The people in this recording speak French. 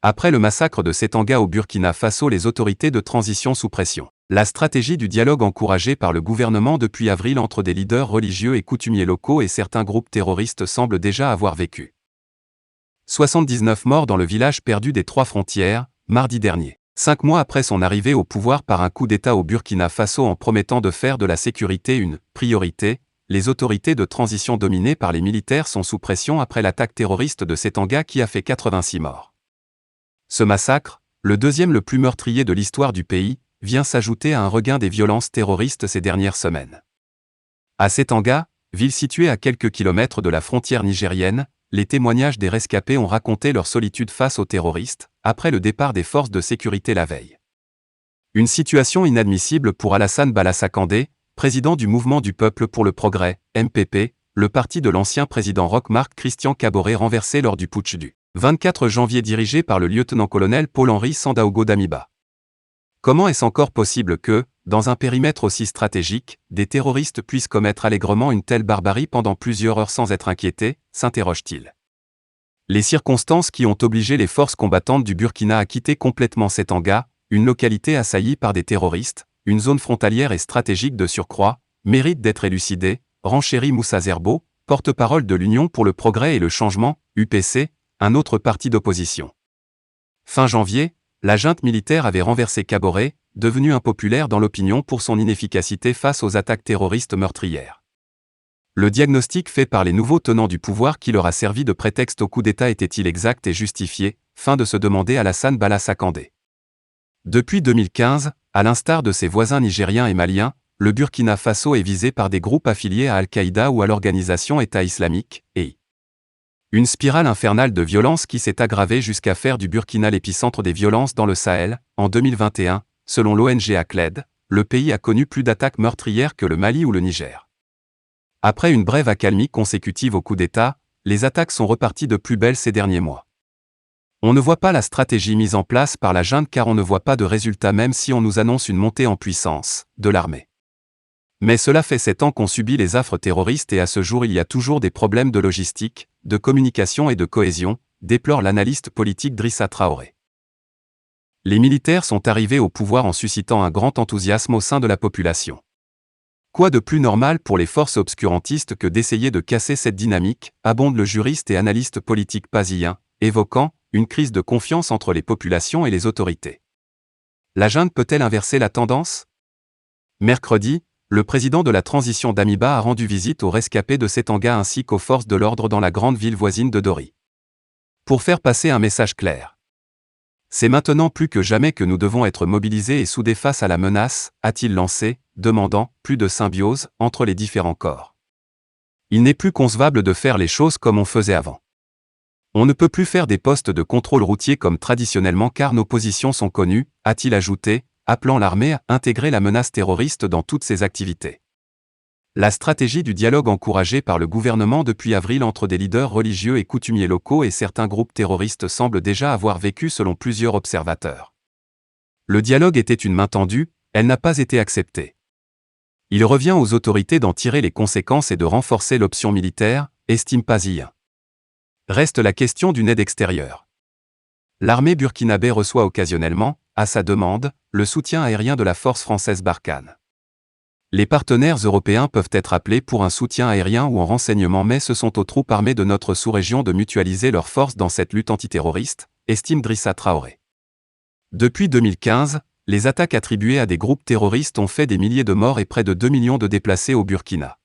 Après le massacre de Setanga au Burkina Faso, les autorités de transition sous pression. La stratégie du dialogue encouragée par le gouvernement depuis avril entre des leaders religieux et coutumiers locaux et certains groupes terroristes semble déjà avoir vécu. 79 morts dans le village perdu des Trois Frontières, mardi dernier. 5 mois après son arrivée au pouvoir par un coup d'État au Burkina Faso en promettant de faire de la sécurité une priorité, les autorités de transition dominées par les militaires sont sous pression après l'attaque terroriste de Setanga qui a fait 86 morts. Ce massacre, le deuxième le plus meurtrier de l'histoire du pays, vient s'ajouter à un regain des violences terroristes ces dernières semaines. À Setanga, ville située à quelques kilomètres de la frontière nigérienne, les témoignages des rescapés ont raconté leur solitude face aux terroristes, après le départ des forces de sécurité la veille. Une situation inadmissible pour Alassane Balassa Kandé, président du Mouvement du Peuple pour le Progrès, MPP, le parti de l'ancien président Roch Marc Christian Kaboré renversé lors du putsch du 24 janvier dirigé par le lieutenant-colonel Paul-Henri Sandaogo Damiba. Comment est-ce encore possible que, dans un périmètre aussi stratégique, des terroristes puissent commettre allègrement une telle barbarie pendant plusieurs heures sans être inquiétés, s'interroge-t-il. Les circonstances qui ont obligé les forces combattantes du Burkina à quitter complètement Setanga, une localité assaillie par des terroristes, une zone frontalière et stratégique de surcroît, méritent d'être élucidées, renchérit Moussa Zerbo, porte-parole de l'Union pour le Progrès et le Changement, UPC, un autre parti d'opposition. Fin janvier, la junte militaire avait renversé Kaboré, devenu impopulaire dans l'opinion pour son inefficacité face aux attaques terroristes meurtrières. Le diagnostic fait par les nouveaux tenants du pouvoir qui leur a servi de prétexte au coup d'État était-il exact et justifié, fin de se demander Alassane Balassa Kandé. Depuis 2015, à l'instar de ses voisins nigériens et maliens, le Burkina Faso est visé par des groupes affiliés à Al-Qaïda ou à l'organisation État islamique, EI. Une spirale infernale de violence qui s'est aggravée jusqu'à faire du Burkina l'épicentre des violences dans le Sahel. En 2021, selon l'ONG ACLED, le pays a connu plus d'attaques meurtrières que le Mali ou le Niger. Après une brève accalmie consécutive au coup d'État, les attaques sont reparties de plus belle ces derniers mois. On ne voit pas la stratégie mise en place par la junte car on ne voit pas de résultat même si on nous annonce une montée en puissance de l'armée. Mais cela fait 7 ans qu'on subit les affres terroristes et à ce jour il y a toujours des problèmes de logistique, de communication et de cohésion, déplore l'analyste politique Drissa Traoré. Les militaires sont arrivés au pouvoir en suscitant un grand enthousiasme au sein de la population. Quoi de plus normal pour les forces obscurantistes que d'essayer de casser cette dynamique, abonde le juriste et analyste politique pazien, évoquant une crise de confiance entre les populations et les autorités. La junte peut-elle inverser la tendance ? Mercredi, le président de la transition Damiba a rendu visite aux rescapés de Setanga ainsi qu'aux forces de l'ordre dans la grande ville voisine de Dori. Pour faire passer un message clair. C'est maintenant plus que jamais que nous devons être mobilisés et soudés face à la menace, a-t-il lancé, demandant plus de symbiose entre les différents corps. Il n'est plus concevable de faire les choses comme on faisait avant. On ne peut plus faire des postes de contrôle routier comme traditionnellement car nos positions sont connues, a-t-il ajouté, appelant l'armée à intégrer la menace terroriste dans toutes ses activités. La stratégie du dialogue encouragée par le gouvernement depuis avril entre des leaders religieux et coutumiers locaux et certains groupes terroristes semble déjà avoir vécu selon plusieurs observateurs. Le dialogue était une main tendue, elle n'a pas été acceptée. Il revient aux autorités d'en tirer les conséquences et de renforcer l'option militaire, estime Pazien. Reste la question d'une aide extérieure. L'armée burkinabé reçoit occasionnellement, à sa demande, le soutien aérien de la force française Barkhane. Les partenaires européens peuvent être appelés pour un soutien aérien ou en renseignement mais ce sont aux troupes armées de notre sous-région de mutualiser leurs forces dans cette lutte antiterroriste, estime Drissa Traoré. Depuis 2015, les attaques attribuées à des groupes terroristes ont fait des milliers de morts et près de 2 millions de déplacés au Burkina.